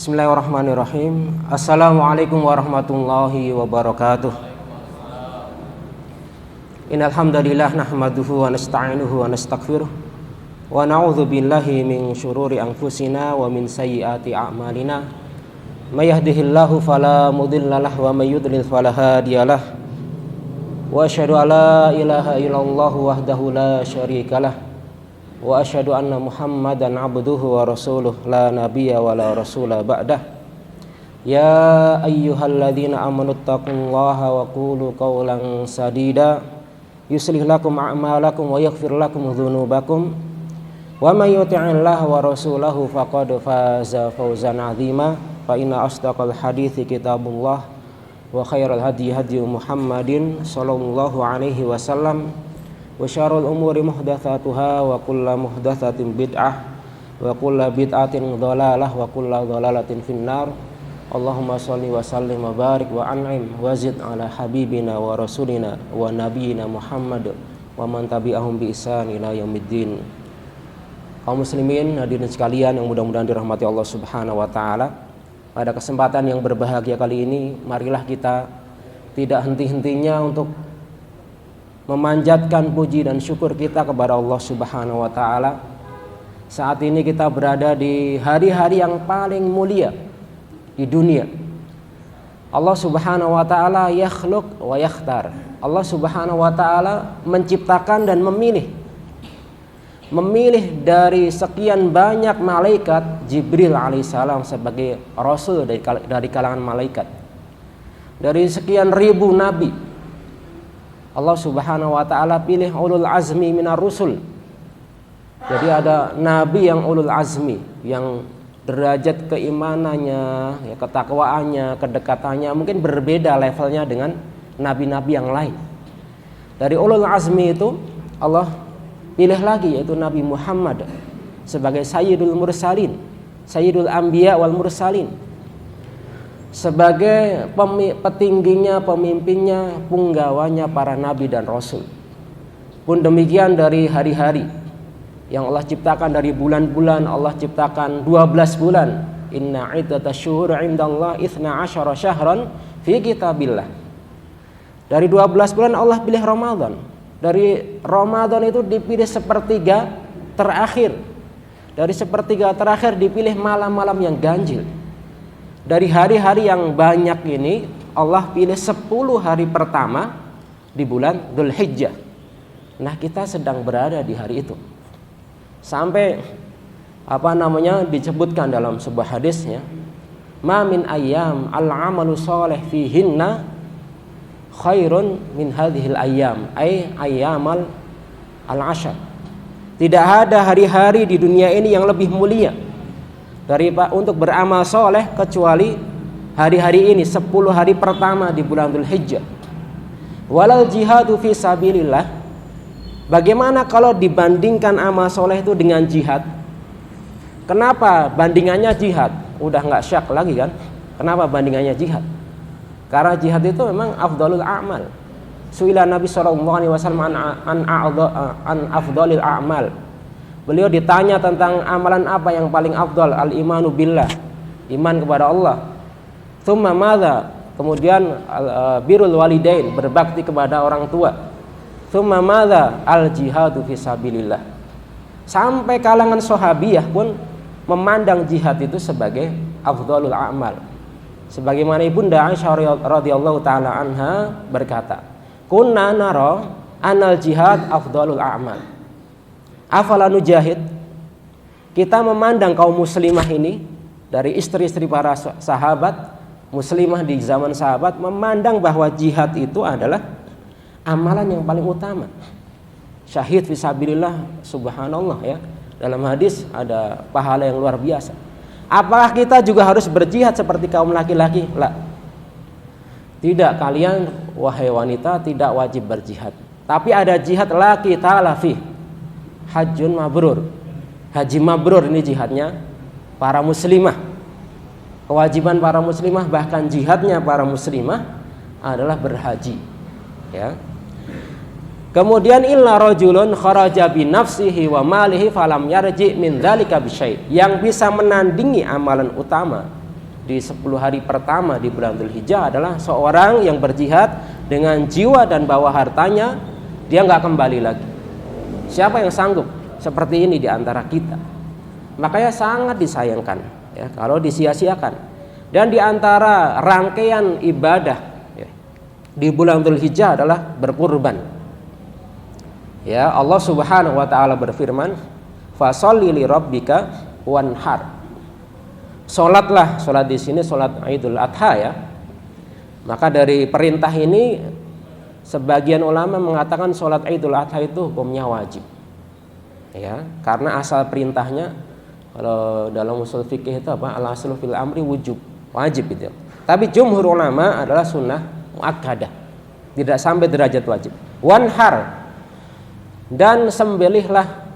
Bismillahirrahmanirrahim. Assalamualaikum warahmatullahi wabarakatuh. Innal hamdalillah nahmaduhu wa nasta'inuhu wa nastaghfiruh wa na'udzu billahi min syururi anfusina wa min sayyiati a'malina. May yahdihillahu fala mudhillalah wa may yudlil fala hadiyalah. Wa asyhadu an la ilaha illallah wahdahu la syarikalah wa asyhadu anna Muhammadan abduhu wa rasuluh la nabiyya wa la rasula ba'dah. Ya ayyuhalladzina amanu taqullaha wa qulu qawlan sadida yuslih lakum a'malakum wa yaghfir lakum dzunubakum wa may yuti'illaha wa rasulahu faqad faza fawzan 'azima. Fa inna asdaqal hadithi kitabullah wa khairal hadi hadi Muhammadin sallallahu alaihi wasallam wa syarrul umuri muhdatsatuha wa kullu muhdatsatin bid'ah wa kullu bid'atin dhalalah wa kullu dhalalatin finnar. Allahumma shalli wa sallim wa barik wa an'im wa zid ala habibina wa rasulina wa nabiyina Muhammad wa man tabi'ahum bi ihsan ila yaumiddin. Kaum muslimin hadirin sekalian yang mudah-mudahan dirahmati Allah Subhanahu wa taala. Pada kesempatan yang berbahagia kali ini, marilah kita tidak henti-hentinya untuk memanjatkan puji dan syukur kita kepada Allah Subhanahu wa taala. Saat ini kita berada di hari-hari yang paling mulia di dunia. Allah Subhanahu wa taala yakhluq wa yakhtar. Allah Subhanahu wa taala menciptakan dan memilih dari sekian banyak malaikat Jibril alaihissalam sebagai rasul dari kalangan malaikat. Dari sekian ribu nabi, Allah Subhanahu wa taala pilih ulul azmi minar rusul. Jadi ada nabi yang ulul azmi, yang derajat keimanannya, ya, ketakwaannya, kedekatannya mungkin berbeda levelnya dengan nabi-nabi yang lain. Dari ulul azmi itu Allah pilih lagi, yaitu Nabi Muhammad sebagai Sayyidul Mursalin, Sayyidul Anbiya wal Mursalin, sebagai petingginya, pemimpinnya, punggawanya para nabi dan rasul. Pun demikian dari hari-hari yang Allah ciptakan, dari bulan-bulan Allah ciptakan 12 bulan. Inna iddatash syuhuri 'indallahi 12 syahran fi kitabillah. Dari 12 bulan Allah pilih Ramadan. Dari Ramadan itu dipilih sepertiga terakhir. Dari sepertiga terakhir dipilih malam-malam yang ganjil. Dari hari-hari yang banyak ini Allah pilih 10 hari pertama di bulan Dzulhijjah. Nah, kita sedang berada di hari itu. Sampai disebutkan dalam sebuah hadisnya, ma min ayyam al-amalu shalih fihinna khairun min hadhil ayyam ay ayyamal al-ashar. Tidak ada hari-hari di dunia ini yang lebih mulia untuk beramal soleh kecuali hari-hari ini, 10 hari pertama di bulan Dzulhijjah. Walal jihadu fi sabilillah. Bagaimana kalau dibandingkan amal soleh itu dengan jihad? Kenapa bandingannya jihad? Udah nggak syak lagi kan? Kenapa bandingannya jihad? Karena jihad itu memang afdalul a'mal. Su'ila Nabi sallallahu alaihi wasallam an afdalil a'mal. Beliau ditanya tentang amalan apa yang paling afdal, al-imanu billah, iman kepada Allah. Tsumma madza? Kemudian birrul walidain, berbakti kepada orang tua. Tsumma madza? Al-jihadu fi sabilillah. Sampai kalangan sahabiyah pun memandang jihad itu sebagai afdalul a'mal. Sebagaimana Ibunda Aisyah radhiyallahu taala anha berkata, "Kunna nara anal jihad afdalul a'mal. Afala nujahid?" Kita memandang kaum muslimah ini, dari istri-istri para sahabat, muslimah di zaman sahabat, memandang bahwa jihad itu adalah amalan yang paling utama. Syahid fisabilillah, subhanallah ya. Dalam hadis ada pahala yang luar biasa. Apakah kita juga harus berjihad seperti kaum laki-laki? La. Tidak, kalian wahai wanita tidak wajib berjihad. Tapi ada jihad laki ta'alafi. Hajjun mabrur. Haji mabrur ini jihadnya para muslimah. Kewajiban para muslimah, bahkan jihadnya para muslimah adalah berhaji. Ya. Kemudian illa rajulun kharaja bi nafsihi wa malihi falam yarji min dzalika bisyai. Yang bisa menandingi amalan utama di 10 hari pertama di bulan Dzulhijjah adalah seorang yang berjihad dengan jiwa dan bawa hartanya, dia nggak kembali lagi. Siapa yang sanggup seperti ini di antara kita? Makanya sangat disayangkan ya kalau disia-siakan. Dan di antara rangkaian ibadah ya, di bulan Dzulhijjah adalah berkurban. Ya, Allah Subhanahu wa taala berfirman, "Fasholli li rabbika wanhar." Salatlah, salat di sini salat Idul Adha ya. Maka dari perintah ini sebagian ulama mengatakan salat Idul Adha itu hukumnya wajib. Ya, karena asal perintahnya kalau dalam usul fikih itu apa? Al-aslu fil amri wujub, wajib itu. Tapi jumhur ulama adalah sunnah muakkadah. Tidak sampai derajat wajib. Wanhar, dan sembelihlah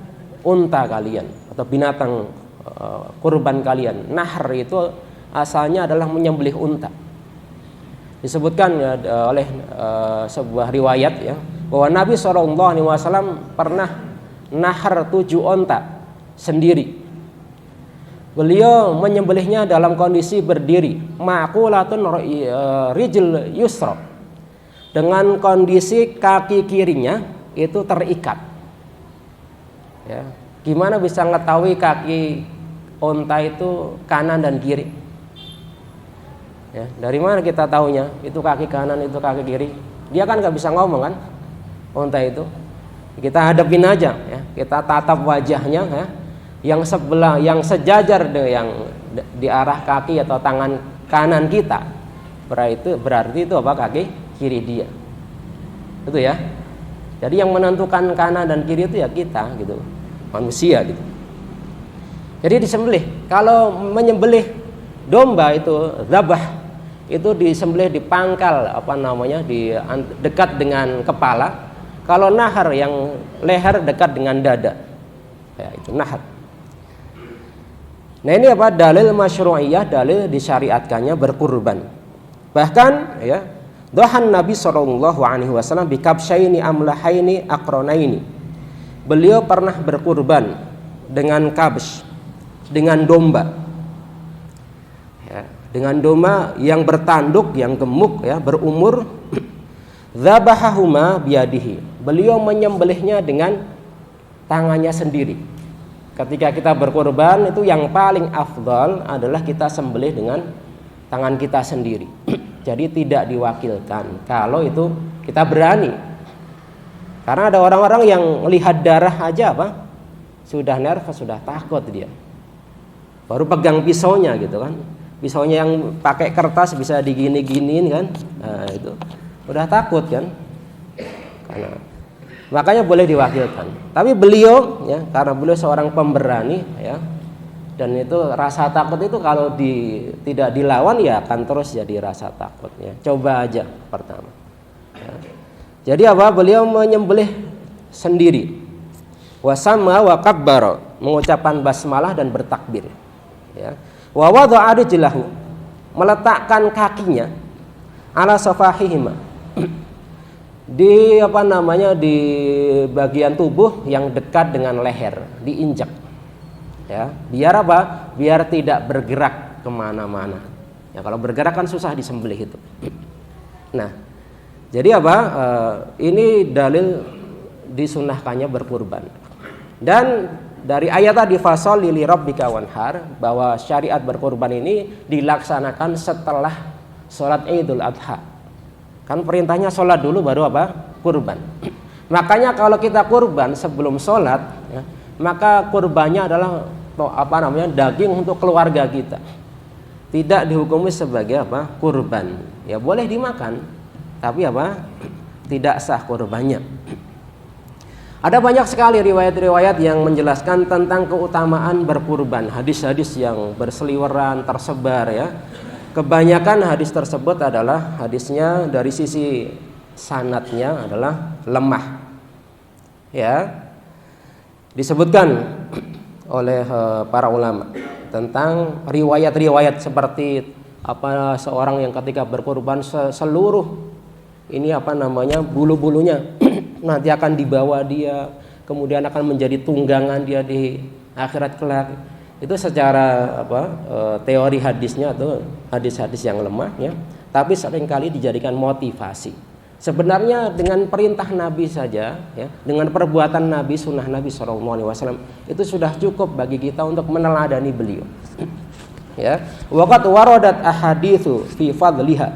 unta kalian atau binatang kurban kalian. Nahr itu asalnya adalah menyembelih unta. Disebutkan ya, oleh sebuah riwayat ya, bahwa Nabi SAW pernah nahr 7 onta sendiri. Beliau menyembelihnya dalam kondisi berdiri, ma'qulatun rijl yusra, dengan kondisi kaki kirinya itu terikat. Ya, gimana bisa mengetahui kaki onta itu kanan dan kiri? Ya, dari mana kita tahunya itu kaki kanan itu kaki kiri? Dia kan nggak bisa ngomong kan, onta itu. Kita hadapin aja, ya. Kita tatap wajahnya, ya. Yang sebelah, yang sejajar dengan di arah kaki atau tangan kanan kita. Berarti itu apa? Kaki kiri dia. Itu ya. Jadi yang menentukan kanan dan kiri itu ya kita, gitu, manusia, gitu. Jadi disembelih. Kalau menyembelih domba itu zabah, itu disembelih di pangkal di dekat dengan kepala. Kalau nahar yang leher dekat dengan dada. Ya, itu nahar. Nah, ini apa? Dalil masyru'iyah, dalil disyariatkannya berkurban. Bahkan ya, dhahan Nabi SAW bi kabsyaini amlahaini aqronaini. Beliau pernah berkurban dengan kabsh, dengan domba, ya, dengan domba yang bertanduk, yang gemuk, ya, berumur. Dzabahahuma biyadihi. Beliau menyembelihnya dengan tangannya sendiri. Ketika kita berkurban itu yang paling afdal adalah kita sembelih dengan tangan kita sendiri. Jadi tidak diwakilkan. Kalau itu kita berani. Karena ada orang-orang yang melihat darah aja sudah nervous, sudah takut dia. Baru pegang pisaunya gitu kan. Pisaunya yang pakai kertas bisa digini-giniin kan. Nah, itu udah takut kan. Karena makanya boleh diwakilkan. Tapi beliau ya, karena beliau seorang pemberani ya. Dan itu rasa takut itu kalau tidak dilawan ya akan terus jadi rasa takut ya. Coba aja pertama. Ya. Jadi apa? Beliau menyembelih sendiri. Wasamma wa kabbara, mengucapkan basmalah dan bertakbir. Ya. Wa wada'a rijlahu, meletakkan kakinya ala safahihima, di di bagian tubuh yang dekat dengan leher, diinjak. Ya, biar apa? Biar tidak bergerak kemana-mana. Ya, kalau bergerak kan susah disembelih itu. Nah, jadi apa? Ini dalil disunahkannya berkurban. Dan dari ayat tadi fasholli li rabbika wanhar, bahwa syariat berkurban ini dilaksanakan setelah sholat Idul Adha. Kan perintahnya sholat dulu baru apa? Kurban. Makanya kalau kita kurban sebelum sholat, ya, maka kurbannya adalah daging untuk keluarga kita. Tidak dihukumi sebagai kurban. Ya boleh dimakan, tapi tidak sah kurbannya. Ada banyak sekali riwayat-riwayat yang menjelaskan tentang keutamaan berkurban. Hadis-hadis yang berseliweran tersebar ya. Kebanyakan hadis tersebut adalah hadisnya dari sisi sanadnya adalah lemah. Ya. Disebutkan oleh para ulama tentang riwayat-riwayat seperti seorang yang ketika berkurban seluruh ini bulu-bulunya nanti akan dibawa dia, kemudian akan menjadi tunggangan dia di akhirat kelak. Itu secara teori hadisnya atau hadis-hadis yang lemah ya, tapi seringkali dijadikan motivasi. Sebenarnya dengan perintah Nabi saja ya, dengan perbuatan Nabi, sunnah Nabi SAW itu sudah cukup bagi kita untuk meneladani beliau. Ya, waqad waradat ahaditsu fi fadliha.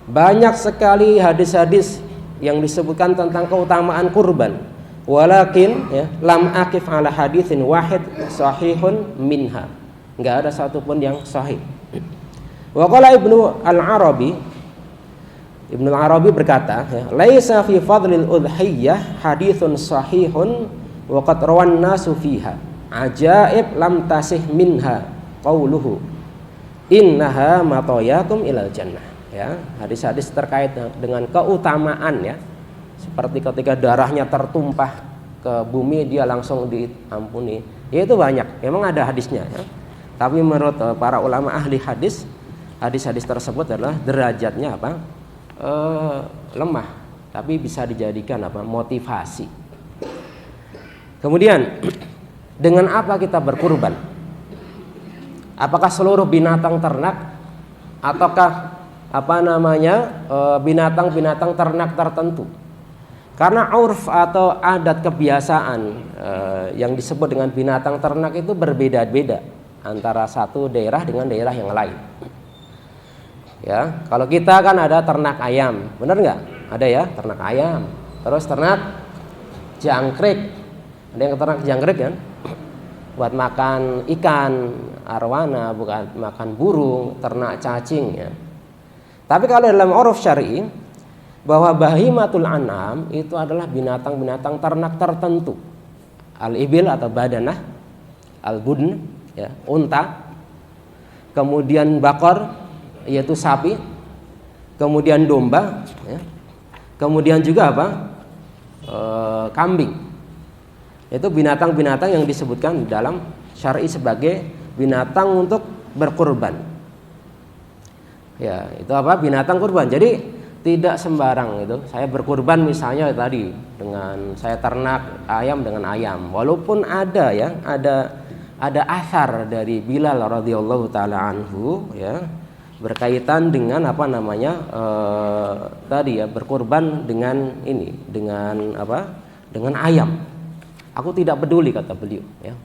Banyak sekali hadis-hadis yang disebutkan tentang keutamaan kurban. Walakin ya, lam akif ala haditsin wahid sahihun minha. Enggak ada satupun yang sahih. Wa qala Ibnu Al-Arabi berkata, ya, laisa fi fadlil udhiyah haditsun sahihun wa qad rawan nasu fiha. Ajaib lam tasih minha qauluhu innaha matayakum ilal jannah. Ya, hadis-hadis terkait dengan keutamaan ya, seperti ketika darahnya tertumpah ke bumi dia langsung diampuni. Ya itu banyak, memang ada hadisnya ya. Tapi menurut para ulama ahli hadis, hadis-hadis tersebut adalah derajatnya lemah, tapi bisa dijadikan motivasi. Kemudian dengan apa kita berkurban? Apakah seluruh binatang ternak ataukah binatang-binatang ternak tertentu? Karena urf atau adat kebiasaan yang disebut dengan binatang ternak itu berbeda-beda antara satu daerah dengan daerah yang lain. Ya, kalau kita kan ada ternak ayam, benar nggak? Ada ya, ternak ayam. Terus ternak jangkrik, ada yang ternak jangkrik kan? Buat makan ikan arwana, bukan makan burung, ternak cacing ya. Tapi kalau dalam uruf syar'i bahwa bahimatul an'am itu adalah binatang-binatang ternak tertentu. Al-ibil atau badanah, al-budn ya, unta. Kemudian bakor yaitu sapi. Kemudian domba ya. Kemudian juga kambing. Itu binatang-binatang yang disebutkan dalam syar'i sebagai binatang untuk berkurban. Ya, itu binatang kurban. Jadi tidak sembarang itu. Saya berkurban misalnya tadi dengan saya ternak ayam dengan ayam. Walaupun ada ya, ada asar dari Bilal radhiyallahu taala anhu ya, berkaitan dengan tadi ya, berkurban dengan ini, dengan dengan ayam. Aku tidak peduli kata beliau ya.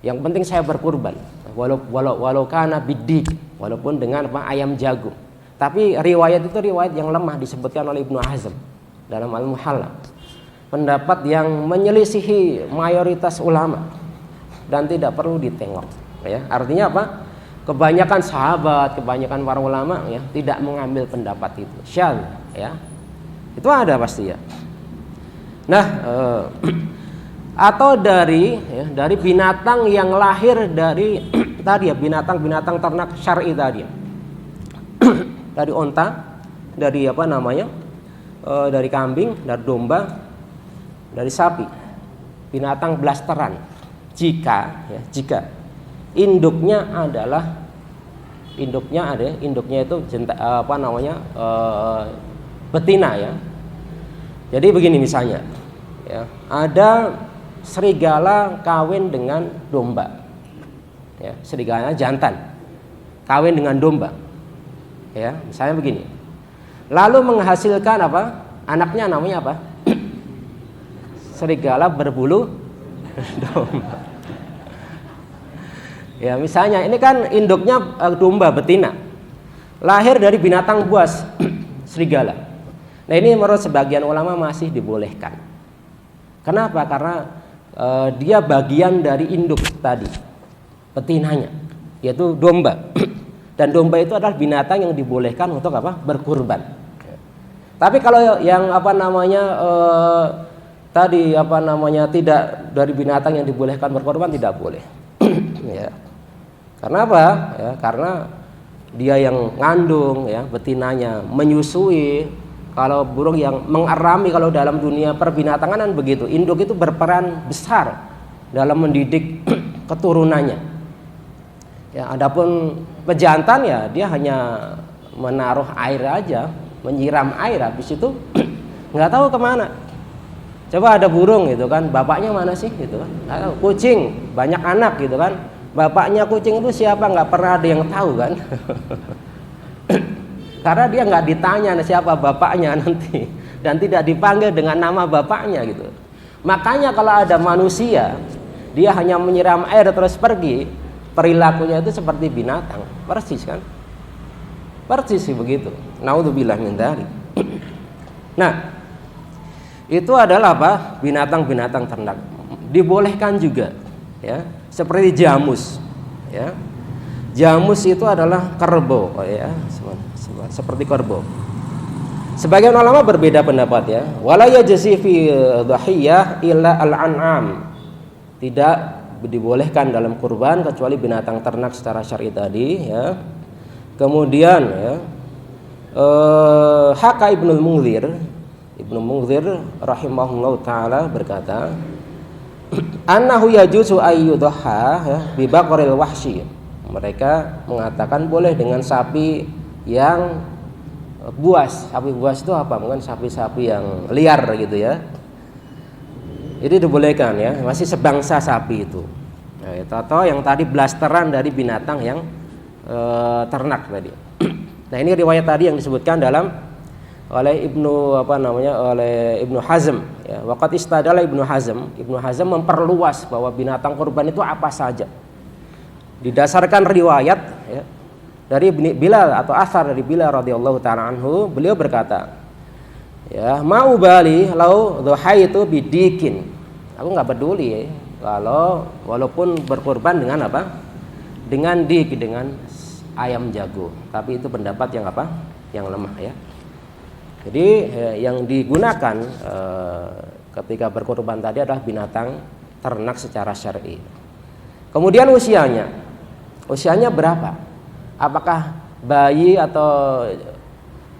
Yang penting saya berkurban walau kana bidik, walaupun dengan ayam jagung. Tapi riwayat itu riwayat yang lemah, disebutkan oleh Ibnu Hazm dalam Al-Muhalla. Pendapat yang menyelisihi mayoritas ulama dan tidak perlu ditengok ya. Artinya kebanyakan sahabat, kebanyakan para ulama ya tidak mengambil pendapat itu. Syadz ya. Itu ada pasti ya. Nah, atau dari binatang yang lahir dari tadi ya, binatang-binatang ternak syar'i tadi ya. Dari onta, dari dari kambing, dari domba, dari sapi, binatang blasteran. Jika induknya itu betina ya. Jadi begini misalnya ya, ada serigala kawin dengan domba ya, serigala jantan kawin dengan domba ya, misalnya begini, lalu menghasilkan anaknya namanya serigala berbulu domba ya. Misalnya ini kan induknya domba betina, lahir dari binatang buas serigala. Nah ini menurut sebagian ulama masih dibolehkan. Kenapa? Karena dia bagian dari induk tadi, betinanya, yaitu domba. Dan domba itu adalah binatang yang dibolehkan untuk berkurban. Tapi kalau yang tidak dari binatang yang dibolehkan berkurban, tidak boleh. Ya. Karena apa? Ya, karena dia yang ngandung ya, betinanya menyusui. Kalau burung yang mengerami, kalau dalam dunia perbinatangan kan begitu, induk itu berperan besar dalam mendidik keturunannya. Ya, adapun pejantan ya dia hanya menaruh air aja, menyiram air, habis itu nggak tahu kemana. Coba ada burung gitu kan, bapaknya mana sih gitu kan? Kucing banyak anak gitu kan, Bapaknya kucing itu siapa, nggak pernah ada yang tahu kan. Karena dia nggak ditanya siapa bapaknya nanti, dan tidak dipanggil dengan nama bapaknya gitu. Makanya kalau ada manusia dia hanya menyiram air terus pergi, perilakunya itu seperti binatang, persis kan, persis sih begitu. Naudzubillah min dzalik. Nah, itu adalah apa? Binatang-binatang ternak. Dibolehkan juga, ya, seperti jamus, ya. Jamus itu adalah kerbau, ya, seperti kerbau. Sebagian ulama berbeda pendapat, ya. Wala yajzi fi dhahiyah illa al-an'am. Tidak dibolehkan dalam kurban kecuali binatang ternak secara syar'i tadi, ya. Kemudian, ya, Haka Ibnu Munzir rahimahullahu taala berkata, annahu yajuzu ayyudha, ya, bi baqaril wahsy. Mereka mengatakan boleh dengan sapi yang buas. Sapi buas itu apa? Bukan sapi-sapi yang liar gitu, ya. Jadi dibolehkan, ya, masih sebangsa sapi itu. Nah, atau yang tadi blasteran dari binatang yang ternak tadi. Nah, ini riwayat tadi yang disebutkan oleh Ibnu Hazm, ya. Waqat istadala Ibnu Hazm memperluas bahwa binatang kurban itu apa saja. Didasarkan riwayat, ya, dari Bilal atau asar dari Bilal radhiyallahu taala anhu, beliau berkata, ya, mau bali lau dhahaitu bidikin. Aku nggak peduli, ya, kalau walaupun berkorban dengan apa? Dengan dik, dengan ayam jago. Tapi itu pendapat yang apa? Yang lemah, ya. Jadi yang digunakan ketika berkorban tadi adalah binatang ternak secara syar'i. Kemudian usianya berapa? Apakah bayi atau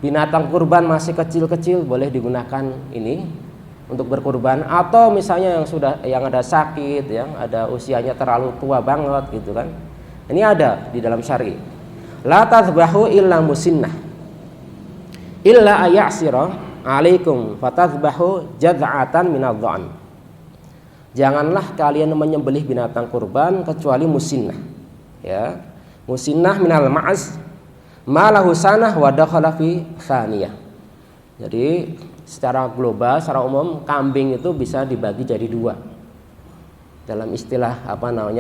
binatang kurban masih kecil-kecil boleh digunakan ini untuk berkurban, atau misalnya yang ada sakit, yang ada usianya terlalu tua banget gitu kan. Ini ada di dalam syar'i. La tadzbahu illa musinnah illa ayaksira alaikum fatadzbahu jad'atan minadh-dha'n. Janganlah kalian menyembelih binatang kurban kecuali musinnah, ya. Musinnah minal ma'az ma lahu sanah wa dakhala fi tsaniyah. Jadi secara global, secara umum kambing itu bisa dibagi jadi dua. Dalam istilah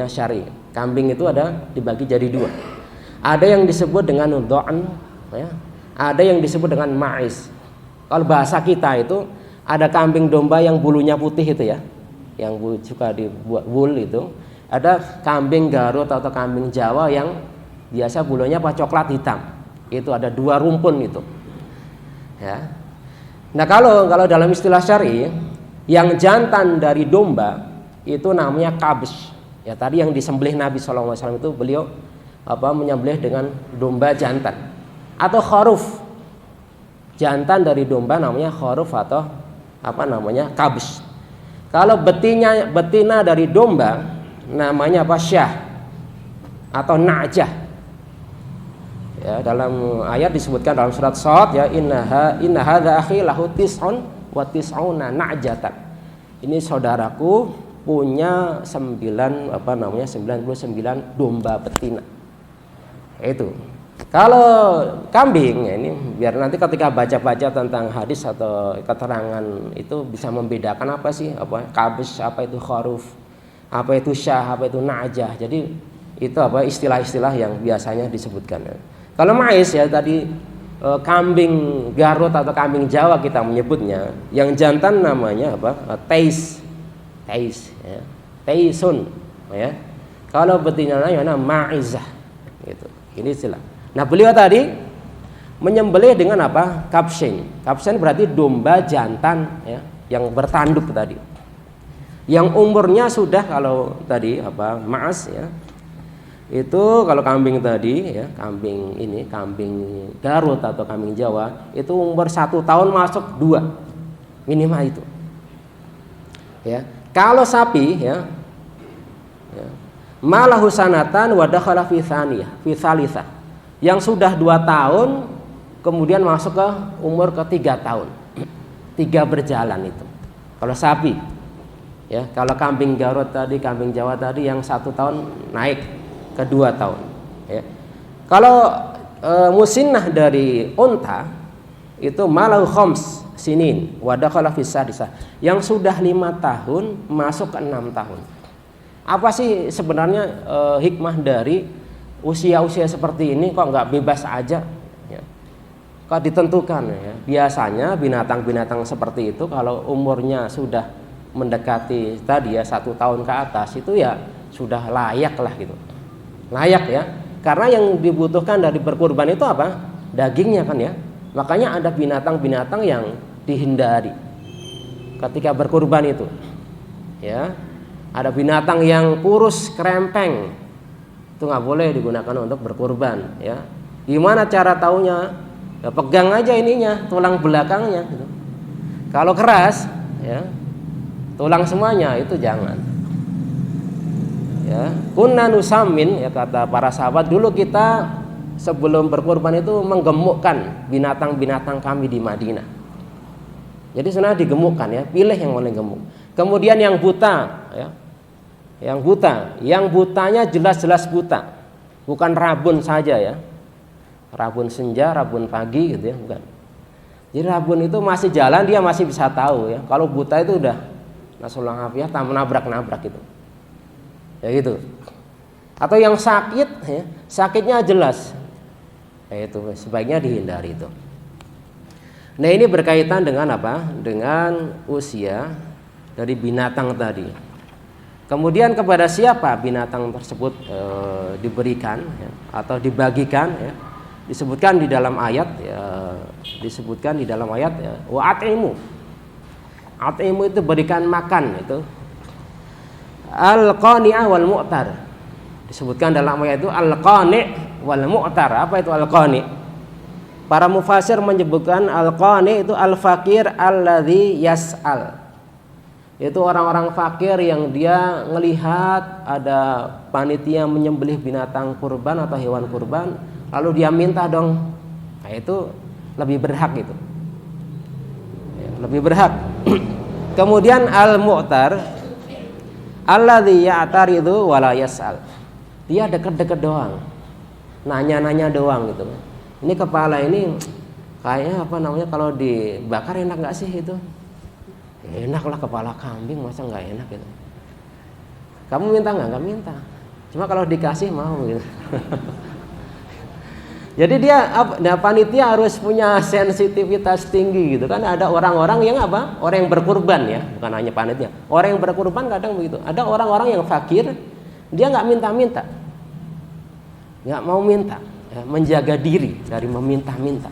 syar'i, kambing itu ada dibagi jadi dua. Ada yang disebut dengan dha'n, ya. Ada yang disebut dengan ma'iz. Kalau bahasa kita itu ada kambing domba yang bulunya putih itu, ya, yang suka dibuat wool itu. Ada kambing Garut atau kambing Jawa yang biasa bulunya coklat hitam. Itu ada dua rumpun itu, ya. Nah, kalau dalam istilah syar'i, yang jantan dari domba itu namanya kabsh. Ya, tadi yang disembelih Nabi SAW itu beliau menyembelih dengan domba jantan. Atau kharuf. Jantan dari domba namanya kharuf atau kabsh. Kalau betina dari domba namanya syah atau na'jah. Ya, dalam ayat disebutkan dalam surat Shad, ya, inna hadza akhi lahu tis'un wa tis'una na'jatan. Ini saudaraku punya 99 domba betina. Itu. Kalau kambing, ya, ini biar nanti ketika baca-baca tentang hadis atau keterangan itu bisa membedakan apa sih, kabsh, apa itu kharuf, apa itu syah, apa itu na'jah. Jadi itu istilah-istilah yang biasanya disebutkan, ya. Kalau ma'iz, ya, tadi kambing Garut atau kambing Jawa kita menyebutnya, yang jantan namanya tais, ya. Taisun, ya. Kalau betinanya ma'izah, gitu. Ini istilah. Nah, beliau tadi menyembelih dengan kabshin. Kabshin berarti domba jantan, ya, yang bertanduk tadi. Yang umurnya sudah, kalau tadi ma'az, ya. Itu kalau kambing tadi, ya, kambing Garut atau kambing Jawa itu umur 1 tahun masuk 2 minimal itu, ya. Kalau sapi, ya, malahu sanatan wa dakhala fi tsalitsah, yang sudah 2 tahun kemudian masuk ke umur ke 3 tahun, 3 berjalan itu kalau sapi, ya. Kalau kambing Garut tadi, kambing Jawa tadi yang 1 tahun naik kedua tahun. Ya. Kalau musinnah dari unta itu malau khoms sinin wadakhala fis sadisah, yang sudah 5 tahun masuk ke 6 tahun. Apa sih sebenarnya hikmah dari usia-usia seperti ini kok nggak bebas aja? Ya. Kok ditentukan ya? Biasanya binatang-binatang seperti itu kalau umurnya sudah mendekati tadi ya 1 tahun ke atas itu ya sudah layak lah gitu. Layak ya. Karena yang dibutuhkan dari berkurban itu apa? Dagingnya kan ya. Makanya ada binatang-binatang yang dihindari ketika berkurban itu. Ya. Ada binatang yang kurus, krempeng. Itu nggak boleh digunakan untuk berkurban ya. Gimana cara taunya? Ya, pegang aja ininya, tulang belakangnya gitu. Kalau keras ya, tulang semuanya itu jangan. Ya, kunna nusamin ya, kata para sahabat, dulu kita sebelum berkurban itu menggemukkan binatang-binatang kami di Madinah. Jadi sebenarnya digemukkan ya, pilih yang boleh gemuk. Kemudian yang buta ya. Yang butanya jelas-jelas buta. Bukan rabun saja ya. Rabun senja, rabun pagi gitu ya, bukan. Jadi rabun itu masih jalan, dia masih bisa tahu ya. Kalau buta itu udah nasullah afiyah, nabrak-nabrak gitu. Ya gitu. Atau yang sakit ya, sakitnya jelas. Ya itu sebaiknya dihindari itu. Nah, ini berkaitan dengan apa? Dengan usia dari binatang tadi. Kemudian kepada siapa binatang tersebut diberikan ya, atau dibagikan ya, disebutkan di dalam ayat ya, wa at'imu. At'imu itu berikan makan itu. Al-qani'ah wal mu'tar. Disebutkan dalam ayat itu al-qani' wal mu'tar. Apa itu al-qani'? Para mufasir menyebutkan al-qani' itu al-fakir alladzi yas'al. Itu orang-orang fakir yang dia ngelihat ada panitia menyembelih binatang kurban atau hewan kurban, lalu dia minta dong. Nah, itu lebih berhak itu. Ya, lebih berhak. Kemudian al-mu'tar alladzi ya'taridu wa la yas'al. Dia deket-deket doang. Nanya-nanya doang gitu. Ini kepala ini kayaknya apa namanya, kalau dibakar enak enggak sih itu? Enak lah, kepala kambing masa nggak enak gitu. Kamu minta nggak minta, cuma kalau dikasih mau gitu. Jadi dia panitia harus punya sensitivitas tinggi gitu kan. Ada orang-orang yang apa, orang yang berkurban ya, bukan hanya panitia, orang yang berkurban kadang begitu. Ada orang-orang yang fakir, dia nggak minta-minta, nggak mau minta ya, menjaga diri dari meminta-minta.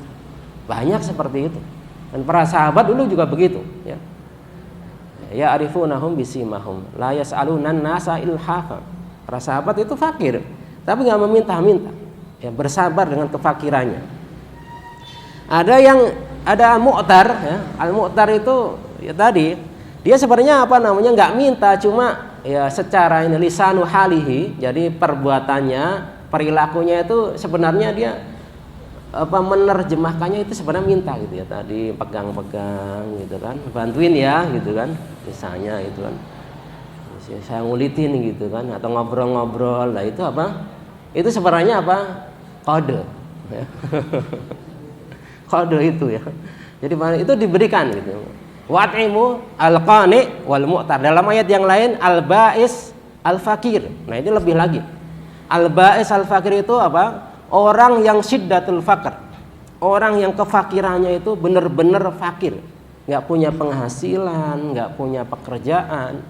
Banyak seperti itu, dan para sahabat dulu juga begitu ya. Ya arifunahum bisimahum la yas'alunan nasa ilhafa. Para sahabat itu fakir tapi nggak meminta-minta ya, bersabar dengan kefakirannya. Ada mu'tar ya. Al-mu'tar itu ya tadi dia sebenarnya apa namanya nggak minta, cuma ya secara ini lisanu halihi, jadi perbuatannya, perilakunya itu sebenarnya dia apa menerjemahkannya itu sebenarnya minta gitu ya, tadi pegang-pegang gitu kan, bantuin ya gitu kan, misalnya itu kan saya ngulitin gitu kan, atau ngobrol-ngobrol. Lah itu apa, itu sebenarnya apa, kode ya. Kode itu ya, jadi itu diberikan gitu. Wat'imu al-qani wal mu'tar. Dalam ayat yang lain al-ba'is al-fakir. Nah ini lebih lagi, al-ba'is al-fakir itu apa, orang yang syiddatul faqr, orang yang kefakirannya itu benar-benar fakir, nggak punya penghasilan, nggak punya pekerjaan,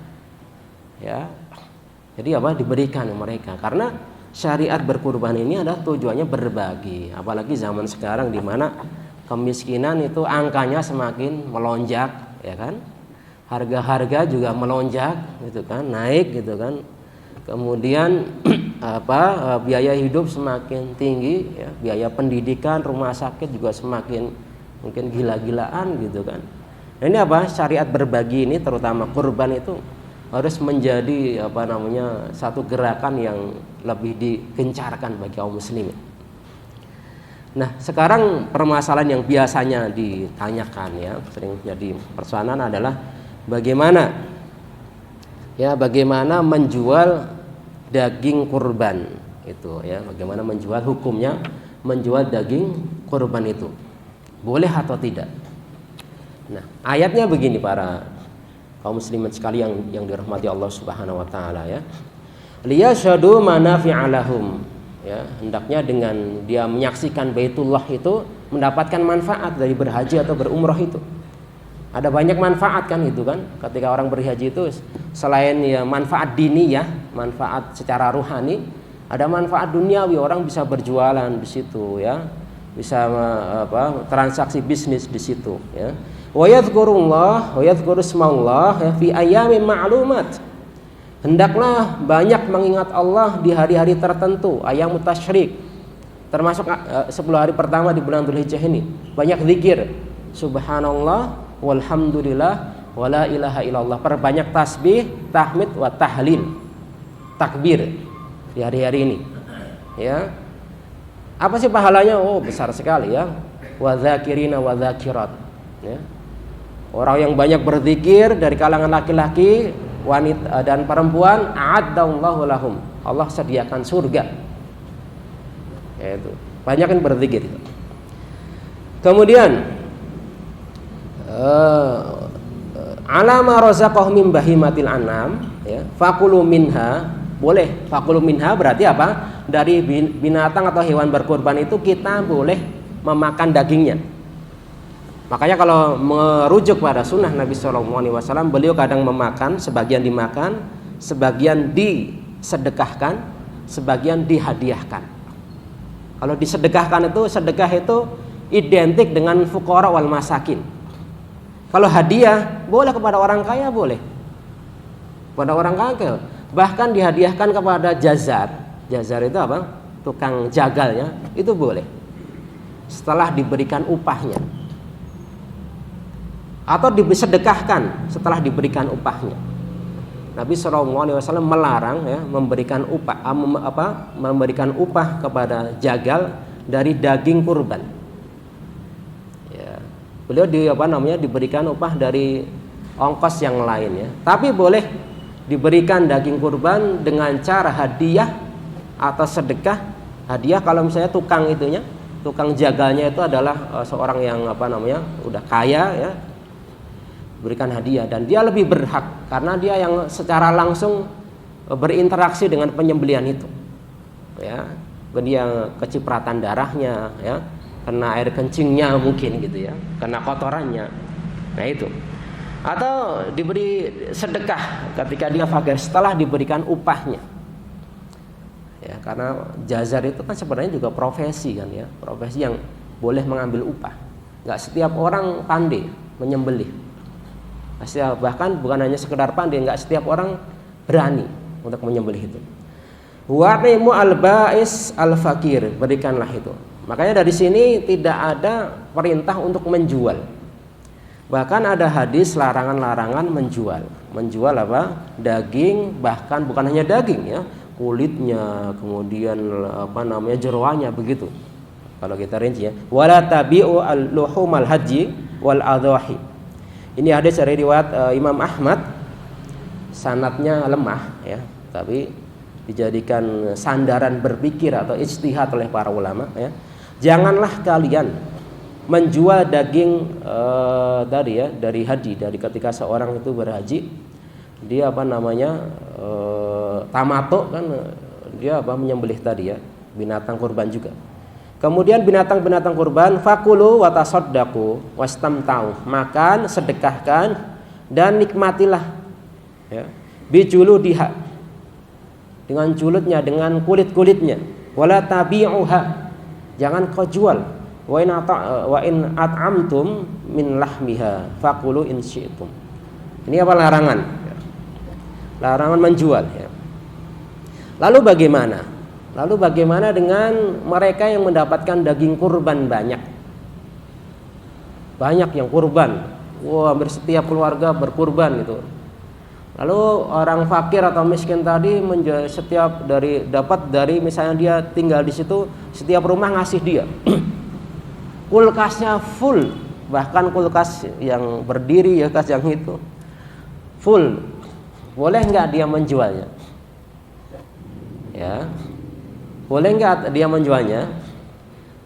ya. Jadi apa, diberikan mereka, karena syariat berkurban ini adalah tujuannya berbagi. Apalagi zaman sekarang di mana kemiskinan itu angkanya semakin melonjak, ya kan? Harga-harga juga melonjak, gitu kan, naik, gitu kan. Kemudian biaya hidup semakin tinggi ya, biaya pendidikan, rumah sakit juga semakin mungkin gila-gilaan gitu kan. Nah, ini apa, syariat berbagi ini terutama kurban itu harus menjadi apa namanya satu gerakan yang lebih digencarkan bagi kaum muslimin. Nah, sekarang permasalahan yang biasanya ditanyakan ya, sering jadi persoalan adalah bagaimana menjual daging kurban Itu ya, bagaimana menjual, hukumnya menjual daging kurban itu. Boleh atau tidak? Nah, ayatnya begini para kaum muslimin sekalian yang dirahmati Allah Subhanahu wa taala ya. Liyashhadu manafi'a lahum. Ya, hendaknya dengan dia menyaksikan Baitullah itu mendapatkan manfaat dari berhaji atau berumrah itu. Ada banyak manfaat kan itu kan. Ketika orang berhaji itu selain ya manfaat diniyah, manfaat secara ruhani, ada manfaat duniawi, orang bisa berjualan di situ ya. Bisa transaksi bisnis di situ ya. Wa yadhkurullah wa yadhkuru ismallah ya, fi ayyamin ma'lumat. Hendaklah banyak mengingat Allah di hari-hari tertentu, ayam tasyrik. Termasuk 10 hari pertama di bulan Dzulhijjah ini. Banyak zikir. Subhanallah walhamdulillah wala ilaha illallah. Perbanyak tasbih, tahmid wa tahlil. Takbir di hari-hari ini. Ya. Apa sih pahalanya? Oh, besar sekali ya. Wa dzakirina wa dzakirat. Ya. Orang yang banyak berzikir dari kalangan laki-laki, wanita dan perempuan, a'addallahu lahum. Allah sediakan surga. Itu. Banyak yang berzikir. Kemudian alama razaqahum min bahimatil anam ya, fakulu minha, boleh fakulu minha berarti apa? Dari binatang atau hewan berkurban itu kita boleh memakan dagingnya. Makanya kalau merujuk pada sunnah Nabi SAW, beliau kadang memakan, sebagian dimakan, sebagian disedekahkan, sebagian dihadiahkan. Kalau disedekahkan itu, sedekah itu identik dengan fuqara wal masakin. Kalau hadiah, boleh kepada orang kaya, boleh. Kepada orang kaya, bahkan dihadiahkan kepada jazar. Jazar itu apa? Tukang jagalnya, itu boleh. Setelah diberikan upahnya. Atau disedekahkan setelah diberikan upahnya. Nabi SAW melarang ya, memberikan upah kepada jagal dari daging kurban. Ya, beliau diberikan upah dari ongkos yang lain ya. Tapi boleh diberikan daging kurban dengan cara hadiah atau sedekah. Hadiah kalau misalnya tukang itunya, tukang jagalnya itu adalah seorang yang udah kaya ya. Berikan hadiah dan dia lebih berhak karena dia yang secara langsung berinteraksi dengan penyembelihan itu ya, dia kecipratan darahnya ya, kena air kencingnya mungkin gitu ya, kena kotorannya, nah itu. Atau diberi sedekah ketika dia fakir setelah diberikan upahnya ya, karena jazar itu kan sebenarnya juga profesi kan ya, profesi yang boleh mengambil upah. Nggak setiap orang pandai menyembelih. Bahkan bukan hanya sekedar pandai, nggak setiap orang berani untuk menyembelih itu. Wa'imu al-ba'is al-fakir, berikanlah itu. Makanya dari sini tidak ada perintah untuk menjual. Bahkan ada hadis larangan-larangan menjual. Menjual apa? Daging, bahkan bukan hanya daging ya, kulitnya, kemudian jeroannya begitu. Kalau kita rinci ya, wala tabi'u al-luhumal haji wal adhahi. Ini hadis dari riwayat Imam Ahmad, sanadnya lemah ya, tapi dijadikan sandaran berpikir atau ijtihad oleh para ulama ya. Janganlah kalian menjual daging dari haji, dari ketika seorang itu berhaji, dia tamato kan, dia menyembelih tadi ya, binatang kurban juga. Kemudian binatang-binatang kurban, fakulu watasaddaqu wastamtau, makan, sedekahkan dan nikmatilah ya, bijuludiha, dengan julutnya, dengan kulit-kulitnya, wala tabi'uha, jangan kau jual, wa in at'amtum min lahmiha fakulu in syi'tum. Ini apa? Larangan ya. Larangan menjual ya. Lalu bagaimana dengan mereka yang mendapatkan daging kurban banyak? Banyak yang kurban. Wah, hampir setiap keluarga berkurban gitu. Lalu orang fakir atau miskin tadi dapat dari misalnya dia tinggal di situ, setiap rumah ngasih dia. Kulkasnya full, bahkan kulkas yang berdiri ya, kulkas yang itu full. Boleh nggak dia menjualnya? Ya. Boleh nggak dia menjualnya?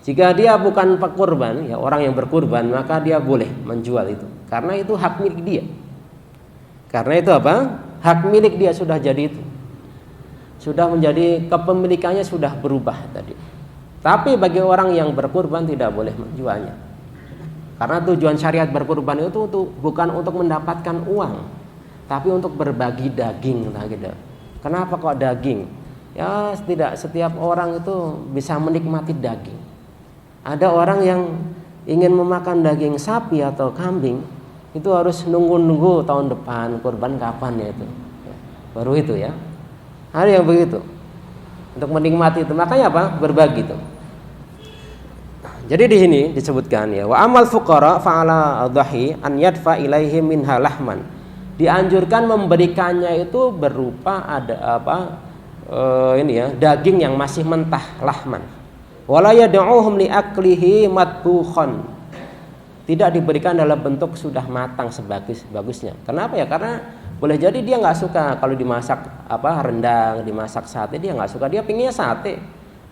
Jika dia bukan pekurban, ya orang yang berkurban, maka dia boleh menjual itu, karena itu hak milik dia. Karena itu apa? Hak milik dia sudah jadi itu, sudah menjadi kepemilikannya sudah berubah tadi. Tapi bagi orang yang berkurban tidak boleh menjualnya, karena tujuan syariat berkurban itu bukan untuk mendapatkan uang, tapi untuk berbagi daging, gitu. Kenapa kok daging? Ya tidak setiap orang itu bisa menikmati daging. Ada orang yang ingin memakan daging sapi atau kambing, itu harus nunggu tahun depan kurban kapan ya itu, baru itu ya. Ada yang begitu untuk menikmati itu, makanya apa? Berbagi itu. Jadi di sini disebutkan ya, wa amal fuqara fa'ala dhahi an yadfa ilaihim minha lahman. Dianjurkan memberikannya itu berupa ada daging yang masih mentah, lahman. Wala yad'uhum li aklihi matbukhan. Tidak diberikan dalam bentuk sudah matang sebagus-bagusnya. Kenapa ya? Karena boleh jadi dia nggak suka kalau dimasak rendang, dimasak sate, dia nggak suka, dia pinginnya sate.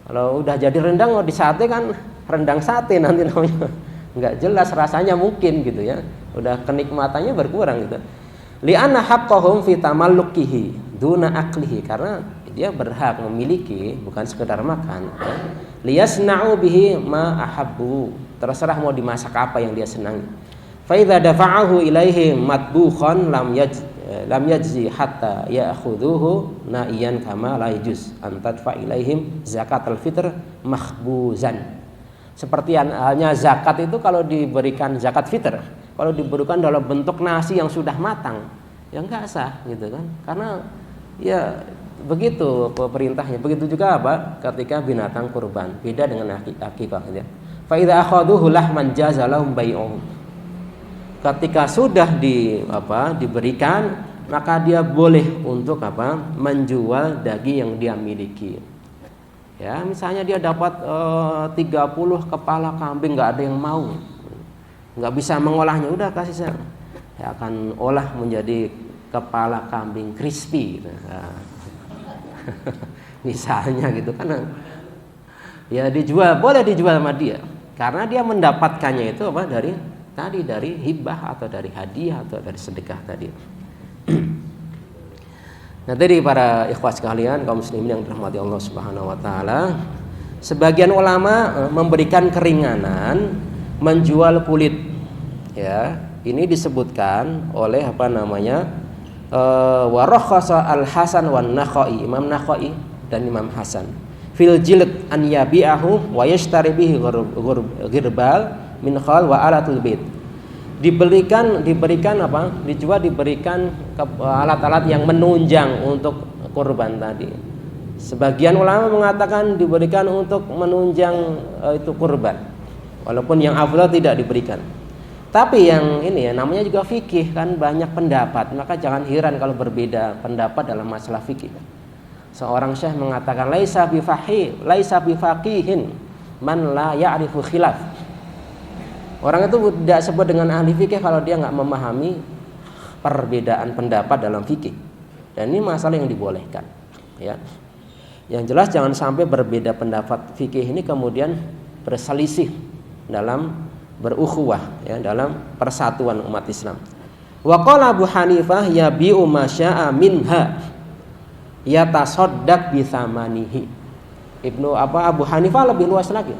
Kalau udah jadi rendang mau di sate kan rendang sate nanti namanya. Nggak jelas rasanya mungkin gitu ya. Udah kenikmatannya berkurang gitu. Li'anna haqqahum fi tamallukihi duna aklihi, karena dia berhak memiliki, bukan sekedar makan. Liyasna'u bihi ma ahabbu, terserah mau dimasak apa yang dia senangi. Fa idza dafa'ahu ilaihim matbukhan lam yajzi hatta ya'khudhuhu na'iyan kama la yajuz an tadfa ilaihim zakatul fitr makhbuzan. Seperti halnya zakat itu, kalau diberikan zakat fitr, kalau diberikan dalam bentuk nasi yang sudah matang, ya enggak sah gitu kan. Karena ya begitu perintahnya. Begitu juga apa? Ketika binatang kurban, beda dengan akikah ya. Fa idza akhaduhu lahman jaza lahum bai'uhu. Ketika sudah diberikan, maka dia boleh untuk menjual daging yang dia miliki. Ya, misalnya dia dapat 30 kepala kambing, nggak ada yang mau, nggak bisa mengolahnya, udah kasih saya akan olah menjadi kepala kambing crispy gitu. Misalnya gitu kan, ya dijual, boleh dijual sama dia, karena dia mendapatkannya itu dari hibah atau dari hadiah atau dari sedekah tadi. Nah, tadi para ikhwas sekalian, kaum muslimin yang dirahmati Allah Subhanahu wa taala, sebagian ulama memberikan keringanan menjual kulit. Ya, ini disebutkan oleh wa rakhasa Al-Hasan wan Nakhai, Imam Nakhai dan Imam Hasan. Fil jilid an yabi'ahu wa yashtari bihi ghirbal min khal wa alatul bait. Diberikan alat-alat yang menunjang untuk kurban tadi. Sebagian ulama mengatakan diberikan untuk menunjang itu kurban, walaupun yang afdal tidak diberikan. Tapi yang ini ya namanya juga fikih kan, banyak pendapat, maka jangan heran kalau berbeda pendapat dalam masalah fikih. Seorang syekh mengatakan laisa bifaqihin man la ya'rifu khilaf. Orang itu tidak sebut dengan ahli fikih kalau dia nggak memahami perbedaan pendapat dalam fikih. Dan ini masalah yang dibolehkan. Ya, yang jelas jangan sampai berbeda pendapat fikih ini kemudian berselisih dalam berukhuwah, ya, dalam persatuan umat Islam. Wa qala Abu Hanifah yabi'u ma syaa minha yatasaddaq bi thamanihi. Abu Hanifah lebih luas lagi.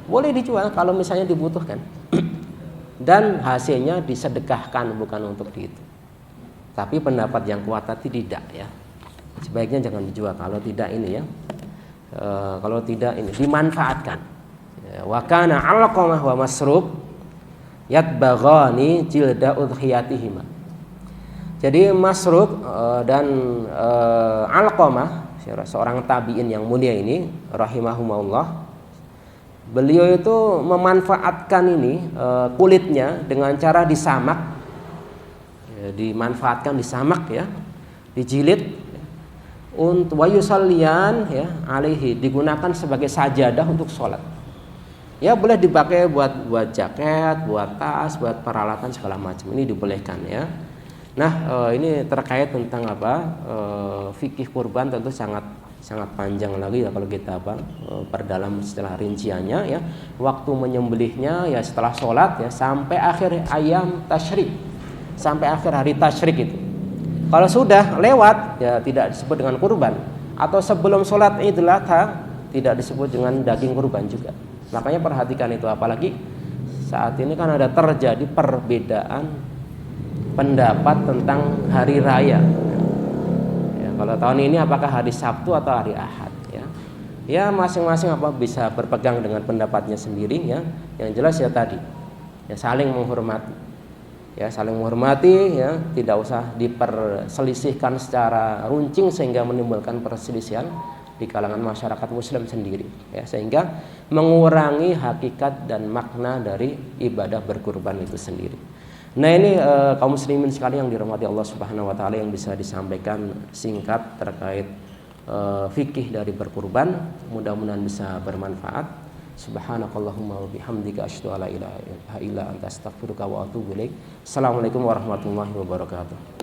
Boleh dijual kalau misalnya dibutuhkan. Dan hasilnya disedekahkan, bukan untuk itu. Tapi pendapat yang kuat tadi tidak ya. Sebaiknya jangan dijual kalau tidak ini ya. Kalau tidak ini dimanfaatkan. Wa kana Alqamah wa Masruq yatbaghani jilda udhiyatihima. Jadi Masruq dan Alqamah, seorang tabi'in yang mulia ini rahimahumullah, beliau itu memanfaatkan kulitnya dengan cara disamak, ya, dimanfaatkan disamak ya, dijilid untuk wayusallian ya alaihi, digunakan sebagai sajadah untuk sholat. Ya boleh dipakai buat jaket, buat tas, buat peralatan segala macam, ini dibolehkan ya. Nah ini terkait tentang fikih kurban tentu sangat sangat panjang lagi ya kalau kita perdalam setelah rinciannya ya. Waktu menyembelihnya ya setelah sholat ya sampai akhir ayam tasyrik, sampai akhir hari tasyrik itu. Kalau sudah lewat ya tidak disebut dengan kurban, atau sebelum sholat Idul Adha tidak disebut dengan daging kurban juga. Makanya perhatikan itu, apalagi saat ini kan ada terjadi perbedaan pendapat tentang hari raya. Kalau tahun ini apakah hari Sabtu atau hari Ahad ya? Ya masing-masing bisa berpegang dengan pendapatnya sendiri ya. Yang jelas ya tadi ya saling menghormati. Ya saling menghormati ya, tidak usah diperselisihkan secara runcing sehingga menimbulkan perselisihan di kalangan masyarakat muslim sendiri ya, sehingga mengurangi hakikat dan makna dari ibadah berkurban itu sendiri. Nah ini kaum muslimin sekalian yang dirahmati Allah Subhanahu wa taala, yang bisa disampaikan singkat terkait fikih dari berkurban. Mudah-mudahan bisa bermanfaat. Subhanakallahumma wa bihamdika asyhadu an la ilaha illa anta astaghfiruka wa atubu ilaik. Assalamualaikum warahmatullahi wabarakatuh.